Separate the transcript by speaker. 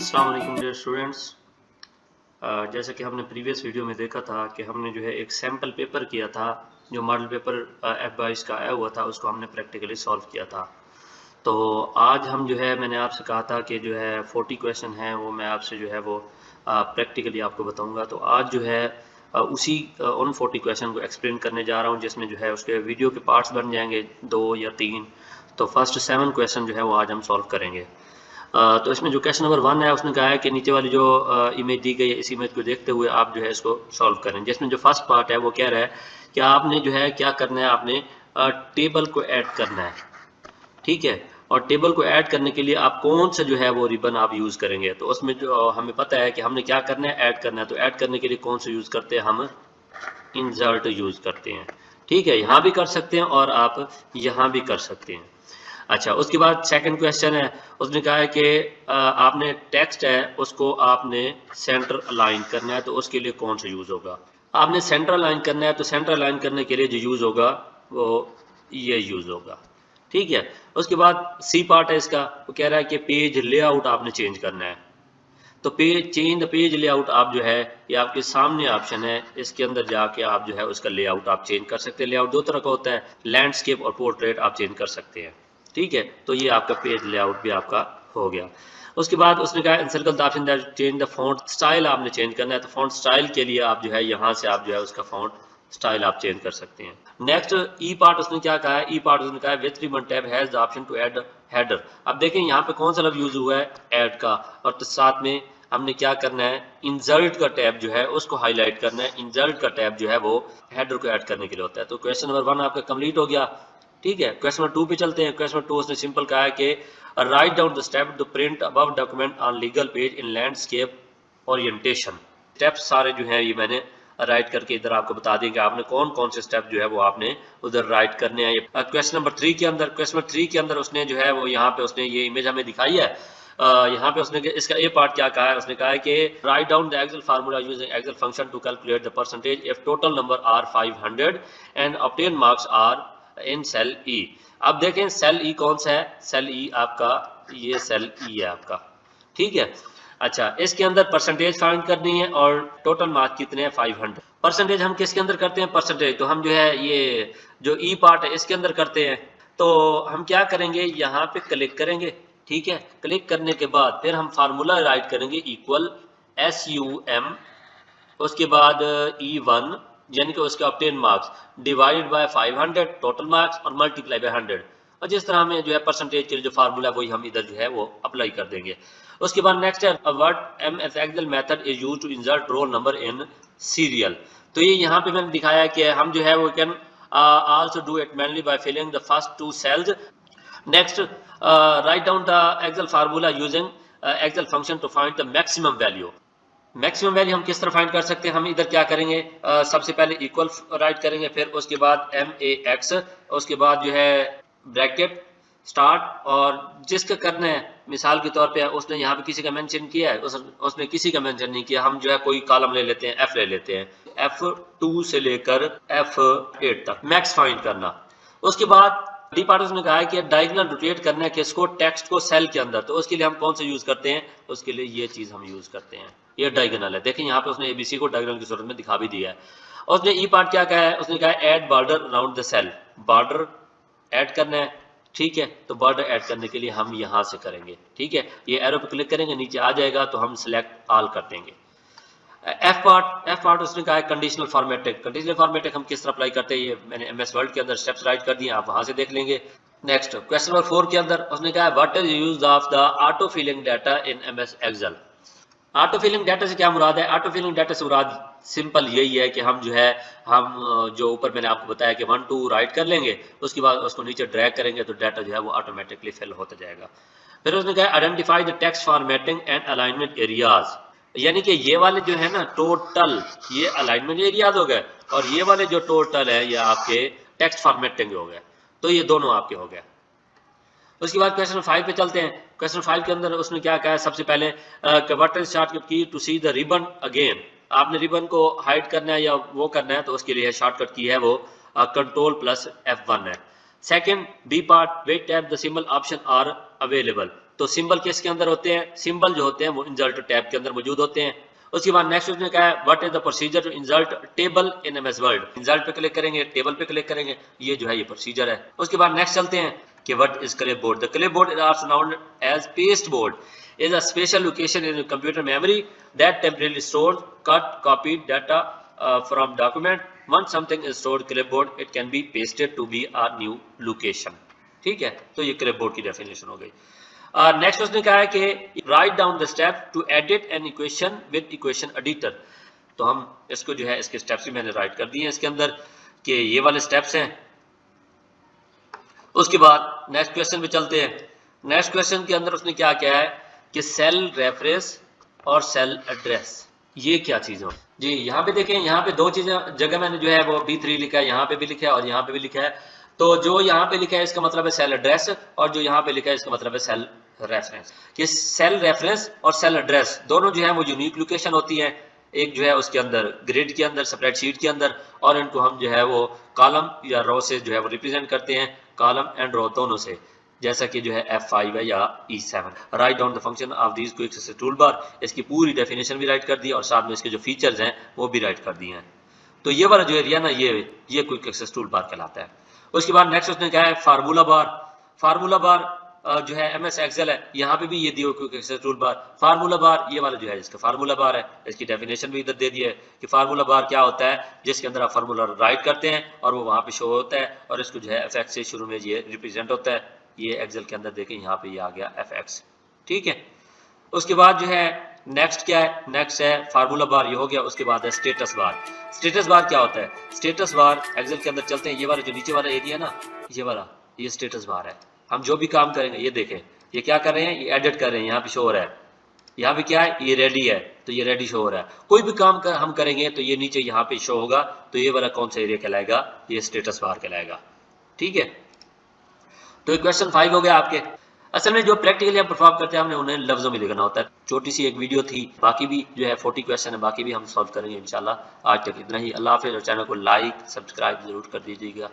Speaker 1: अस्सलाम वालेकुम dear students. जैसा कि हमने प्रीवियस वीडियो में देखा था कि हमने जो है एक सैम्पल पेपर किया था, जो मॉडल पेपर F22 का आया हुआ था, उसको हमने प्रैक्टिकली सॉल्व किया था। तो आज हम जो है, मैंने आपसे कहा था कि जो है 40 क्वेश्चन हैं, वो मैं आपसे जो है वो प्रैक्टिकली आपको बताऊंगा। तो आज जो है उसी उन 40 क्वेश्चन को एक्सप्लेन करने जा रहा हूँ, जिसमें जो है उसके वीडियो के पार्ट्स बन जाएंगे 2 या 3। तो फर्स्ट 7 क्वेश्चन जो है वो आज हम सॉल्व करेंगे। तो इसमें जो क्वेश्चन नंबर 1 है, उसने कहा है कि नीचे वाली जो इमेज दी गई है, इस इमेज को देखते हुए आप जो है इसको सॉल्व करें। जिसमें जो फर्स्ट पार्ट है वो कह रहा है कि आपने जो है क्या करना है, आपने टेबल को ऐड करना है, ठीक है। और टेबल को ऐड करने के लिए आप कौन सा जो है वो रिबन आप यूज़ करेंगे। तो उसमें जो हमें पता है कि हमने क्या करना है, ऐड करना है। तो ऐड करने के लिए कौन सा यूज़ करते हैं, हम इंसर्ट यूज़ करते हैं, ठीक है। यहाँ भी कर सकते हैं और आप यहाँ भी कर सकते हैं। अच्छा, उसके बाद सेकंड क्वेश्चन है, उसने कहा है कि आपने टेक्स्ट है उसको आपने सेंटर अलाइन करना है। तो उसके लिए कौन सा यूज़ होगा, आपने सेंटर अलाइन करना है। तो सेंटर अलाइन करने के लिए जो यूज़ होगा वो ये यूज़ होगा, ठीक है। उसके बाद सी पार्ट है इसका, वो कह रहा है कि पेज लेआउट आपने चेंज करना है। तो page change the page layout आप जो है, ये आपके सामने ऑप्शन है, इसके अंदर जाके आप जो है उसका लेआउट आप चेंज कर सकते हैं। लेआउट दो तरह का होता है, लैंडस्केप और पोर्ट्रेट आप चेंज कर सकते हैं, ठीक है। तो ये आपका पेज लेआउट भी आपका हो गया। उसके बाद उसने कहा encircle the option that change the font style आपने चेंज करना है। तो फॉन्ट स्टाइल के लिए आप जो है यहाँ से आप जो है उसका फॉन्ट स्टाइल आप चेंज कर सकते हैं। नेक्स्ट ई पार्ट उसने क्या कहा है, ई पार्ट उसने कहा है with ribbon tab has the option to add header. अब देखें यहाँ पे कौन सा लफ्ज यूज हुआ है, ऐड का। और तो साथ में हमने क्या करना है, इंसर्ट का टैब जो है उसको हाईलाइट करना है। इंसर्ट का टैब जो है वो हेडर को ऐड करने के लिए होता है। तो क्वेश्चन नंबर 1 आपका कंप्लीट हो गया, ठीक है। क्वेश्चन नंबर 2 पे चलते हैं। क्वेश्चन नंबर 2 उसने सिंपल कहा है कि write down the step to print above document on legal page in landscape orientation. Steps सारे जो है ये मैंने राइट करके इधर आपको बता देंगे, आपने कौन कौन से स्टेप जो है वो आपने उधर राइट करने हैं। क्वेश्चन नंबर 3 के अंदर, क्वेश्चन नंबर 3 के अंदर उसने जो है वो यहाँ पे उसने ये इमेज हमें दिखाई है। यहाँ पे उसने इसका ए पार्ट क्या कहा है, उसने कहा है कि write down the Excel formula using Excel function to calculate the percentage if total number are 500 and obtain marks are in cell E. अब देखें सेल ई कौन सा है, सेल ई आपका ये सेल ई है आपका, ठीक है। अच्छा, इसके अंदर परसेंटेज फाइंड करनी है और टोटल मार्क्स कितने हैं, 500। परसेंटेज हम किसके अंदर करते हैं, परसेंटेज तो हम जो है ये जो ई पार्ट है इसके अंदर करते हैं। तो हम क्या करेंगे, यहाँ पे क्लिक करेंगे, ठीक है। क्लिक करने के बाद फिर हम फार्मूला राइट करेंगे, इक्वल SUM, उसके बाद E1 यानी कि उसके obtain marks divided by 500 total marks और मल्टीप्लाई बाय 100। और जिस तरह हमें जो है परसेंटेज के लिए जो फार्मूला है वही हम इधर जो है वो अप्लाई कर देंगे। उसके बाद नेक्स्ट है what MS excel method is used to insert roll number in serial. तो ये यहाँ पे मैंने दिखाया है कि हम जो है वो can also do it manually by filling the first 2 cells. Next write down the Excel formula using Excel function to find the maximum value. Maximum value हम किस तरह फाइंड कर सकते हैं, हम इधर क्या करेंगे, सबसे पहले इक्वल राइट करेंगे, फिर उसके बाद MAX, उसके बाद जो है ब्रैकेट स्टार्ट। और जिसका करना है, मिसाल के तौर पे उसने यहाँ पे किसी का मेंशन किया है, उसने किसी का मेंशन नहीं किया, हम जो है कोई कॉलम ले लेते हैं, F ले लेते हैं, F2 से लेकर F8 तक मैक्स फाइंड करना। उसके बाद डी पार्ट उसने कहा है कि डायगोनल रोटेट करना है किसको, टेक्स्ट को सेल के अंदर। तो उसके लिए हम कौन सा यूज करते हैं, उसके लिए ये चीज हम यूज करते हैं, ये डायगोनल है। देखिए यहाँ पे उसने ABC को डायगोनल की सूरत में दिखा भी दिया है। उसने ई पार्ट क्या कहा है, उसने कहा है add border around the cell, border add करना है, ठीक है। तो बॉर्डर ऐड करने के लिए हम यहाँ से करेंगे, ठीक है। ये एरो पे क्लिक करेंगे, नीचे आ जाएगा, तो हम सिलेक्ट ऑल कर देंगे। एफ पार्ट उसने कहा है कंडीशनल फॉर्मेटिंग। कंडीशनल फॉर्मेटिंग हम किस तरह अप्लाई करते हैं, ये मैंने MS वर्ड के अंदर स्टेप्स राइट कर दिए, आप वहां से देख लेंगे। नेक्स्ट क्वेश्चन नंबर 4 के अंदर उसने कहा है what is use of the auto filling data in MS excel. Auto filling data से क्या मुराद है, ऑटो फिलिंग डाटा से मुराद सिंपल यही है कि हम जो है हम जो ऊपर मैंने आपको बताया कि 1 2 राइट कर लेंगे, उसके बाद उसको नीचे ड्रैग करेंगे तो डाटा जो है वो ऑटोमेटिकली फिल होता जाएगा। फिर उसने कहा identify the text formatting and alignment areas, यानी कि ये वाले जो है ना टोटल ये अलाइनमेंट एरियाज हो गए, और ये वाले जो टोटल है ये आपके टेक्स्ट फॉर्मेटिंग हो गए। तो ये दोनों आपके हो गए। उसके बाद क्वेश्चन 5 पे चलते हैं। क्वेश्चन 5 के अंदर उसने क्या कहा है, सबसे पहले what is shortcut key to see the ribbon again. आपने रिबन को हाइड करना है या वो करना है, तो उसके लिए शॉर्टकट की है वो Ctrl+F1 है। Second B part what tab the symbol option are available. तो सिंबल किसके अंदर होते हैं? सिंबल जो होते हैं वो इंसर्ट टैब के अंदर मौजूद होते हैं। उसके बाद नेक्स्ट उसने कहा है what is the procedure to insert table in MS word. Insert पे क्लिक करेंगे, टेबल पे क्लिक करेंगे, ये जो है ये प्रोसीजर है। उसके बाद नेक्स्ट चलते हैं कि what is clipboard. The clipboard is also known as paste board is a special location in computer memory that temporarily stores cut copied data from document. Once something is stored clipboard, it can be pasted to be a new location. ठीक है, तो ये clipboard की definition हो गई। Next उसने कहा है कि write down the step to edit an equation with equation editor. तो हम इसको जो है इसके स्टेप्स भी मैंने राइट कर दिए हैं इसके अंदर कि ये वाले स्टेप्स हैं। उसके बाद नेक्स्ट क्वेश्चन पे चलते हैं। नेक्स्ट क्वेश्चन के अंदर उसने क्या किया है कि सेल रेफरेंस और सेल एड्रेस, ये क्या चीज़ है जी। यहाँ पे देखें, यहाँ पे दो चीज़ें जगह मैंने जो है वो B3 लिखा है, यहाँ पे भी लिखा है और यहाँ पे भी लिखा है। तो जो यहाँ पे लिखा है इसका मतलब है सेल एड्रेस और जो यहाँ पे लिखा है इसका मतलब है सेल रेफरेंस। ये सेल रेफरेंस और सेल एड्रेस दोनों जो है वो यूनिक लोकेशन होती है, एक जो है उसके अंदर ग्रिड के अंदर स्प्रेडशीट के अंदर, और इनको हम जो है वो कॉलम या रो से जो है वो रिप्रेजेंट करते हैं, कॉलम एंड रो दोनों से, जैसा कि जो है F5 है या E7। Write down the function of these quick access tool bar, इसकी पूरी डेफिनेशन भी राइट कर दी और साथ में इसके जो फीचर्स हैं वो भी राइट कर दिए हैं। तो ये वाला जो एरिया ना ये क्विक एक्सेस टूल बार कहलाता है। उसके बाद नेक्स्ट उसने कहा है फार्मूला बार। फार्मूला बार जो है MS एक्सेल है, यहाँ पे भी ये दिया quick access tool bar. Formula bar ये वाला जो है इसका फार्मूला बार है, इसकी डेफिनेशन भी इधर दे दी है कि फार्मूला बार क्या होता है, जिसके अंदर आप फार्मूला राइट करते हैं और वो वहाँ पे शो होता है और इसको जो है FX से शुरू में ये रिप्रेजेंट होता है। ये एक्सेल के अंदर देखें यहाँ पे ये आ गया FX, ठीक है। उसके बाद जो है नेक्स्ट क्या है, नेक्स्ट है फार्मूला बार, ये हो गया। उसके बाद है स्टेटस बार। स्टेटस बार क्या होता है? स्टेटस बार एक्सेल के अंदर चलते हैं, ये वाला जो नीचे वाला एरिया ना, ये वाला ये स्टेटस बार है। हम जो भी काम करेंगे, ये देखें ये क्या कर रहे हैं, ये एडिट कर रहे हैं, यहाँ पे शो हो रहा है। यहाँ पे क्या है, ये रेडी है तो ये रेडी शो हो रहा है। कोई भी काम हम करेंगे तो ये नीचे यहाँ पे शो होगा, तो ये वाला कौन सा एरिया कहलाएगा, ये स्टेटस बार कहलाएगा, ठीक है। तो क्वेश्चन 5 हो गया आपके। असल में जो प्रैक्टिकली हम परफॉर्म करते हैं हमने उन्हें लफ्जों में लिखना होता है। छोटी सी एक वीडियो थी, बाकी भी जो है 40 क्वेश्चन है, बाकी भी हम सॉल्व करेंगे इंशाल्लाह। आज तक इतना ही, अल्लाह हाफिज़। और चैनल को लाइक सब्सक्राइब जरूर कर दीजिएगा।